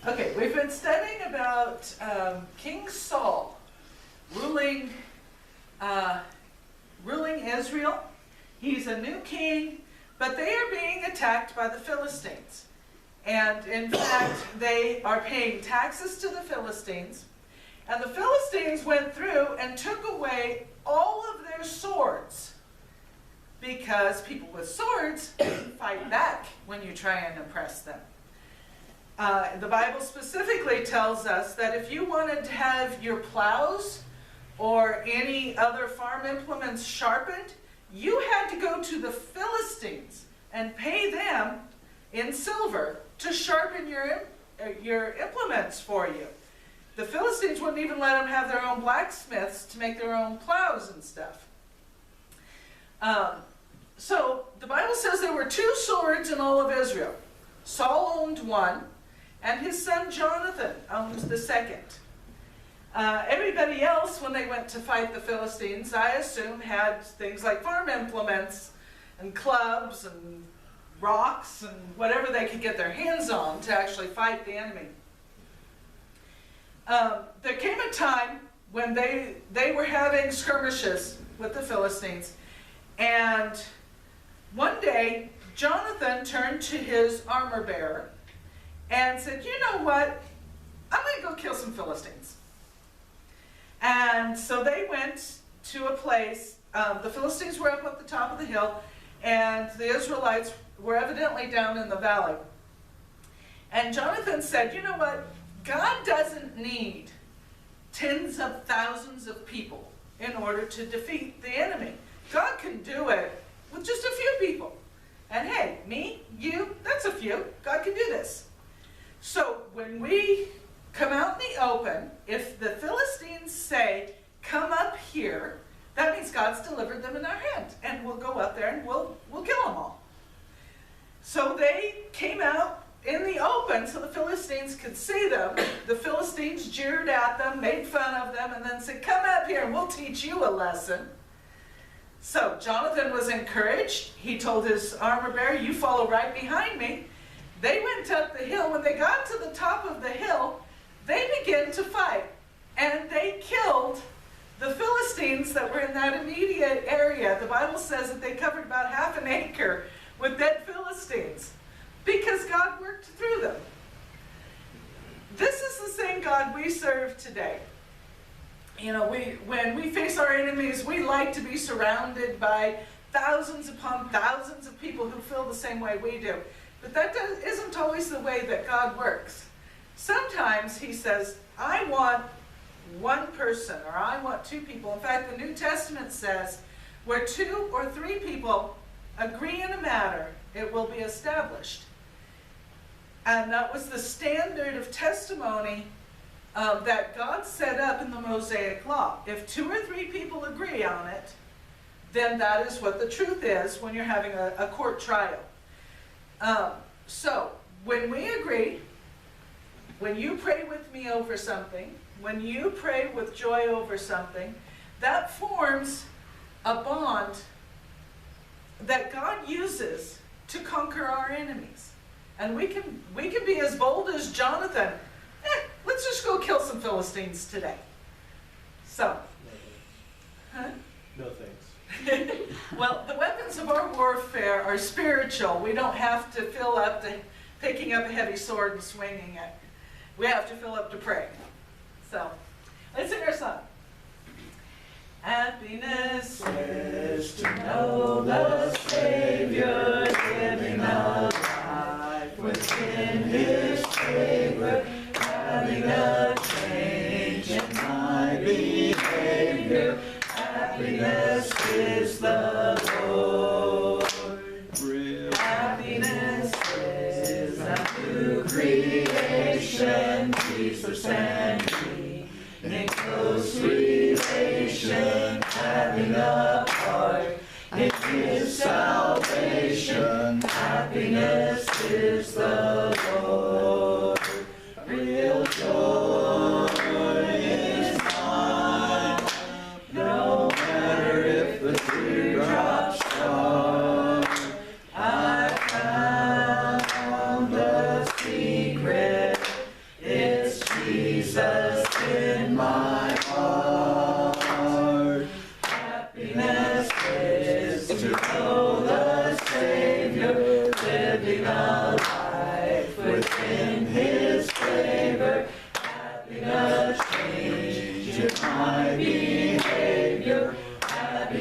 Okay, we've been studying about King Saul ruling Israel. He's a new king, but they are being attacked by the Philistines. And in fact, they are paying taxes to the Philistines. And the Philistines went through and took away all of their swords, because people with swords fight back when you try and oppress them. The Bible specifically tells us that if you wanted to have your plows or any other farm implements sharpened, you had to go to the Philistines and pay them in silver to sharpen your implements for you. The Philistines wouldn't even let them have their own blacksmiths to make their own plows and stuff. So the Bible says there were 2 swords in all of Israel. Saul owned one, and his son Jonathan owned the second. Everybody else, when they went to fight the Philistines, I assume had things like farm implements and clubs and rocks and whatever they could get their hands on to actually fight the enemy. There came a time when they were having skirmishes with the Philistines, and one day Jonathan turned to his armor bearer and said, "You know what? I'm going to go kill some Philistines." And so they went to a place. The Philistines were up at the top of the hill, and the Israelites were evidently down in the valley. And Jonathan said, "You know what? God doesn't need tens of thousands of people in order to defeat the enemy. God can do it with just a few people. And hey, me, you, that's a few. God can do this." So when we come out in the open, if the Philistines say, "Come up here," that means God's delivered them in our hand. And we'll go up there and we'll kill them all. So they came out in the open so the Philistines could see them. The Philistines jeered at them, made fun of them, and then said, "Come up here and we'll teach you a lesson." So Jonathan was encouraged. He told his armor bearer, "You follow right behind me." They went up the hill. When they got to the top of the hill, they began to fight. And they killed the Philistines that were in that immediate area. The Bible says that they covered about half an acre with dead Philistines, because God worked through them. This is the same God we serve today. You know, when we face our enemies, we like to be surrounded by thousands upon thousands of people who feel the same way we do. But that isn't always the way that God works. Sometimes he says, "I want one person," or "I want 2 people. In fact, the New Testament says, where 2 or 3 people agree in a matter, it will be established. And that was the standard of testimony that God set up in the Mosaic Law. If 2 or 3 people agree on it, then that is what the truth is when you're having a court trial. So when we agree, when you pray with me over something, when you pray with joy over something, that forms a bond that God uses to conquer our enemies. And we can be as bold as Jonathan. Let's just go kill some Philistines today. So, No thanks. well, the weapons of our warfare are spiritual. We don't have to fill up to picking up a heavy sword and swinging it. We have to fill up to pray. So, let's sing our song. Happiness is to know the Savior living a life within His favor, having a change in my behavior. Happiness is the Lord. Happiness is a new creation. Jesus and me in close relation, having a part in His salvation. Happiness is the Lord. Real joy is mine, no matter if the teardrops fall. I found the secret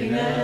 Amen.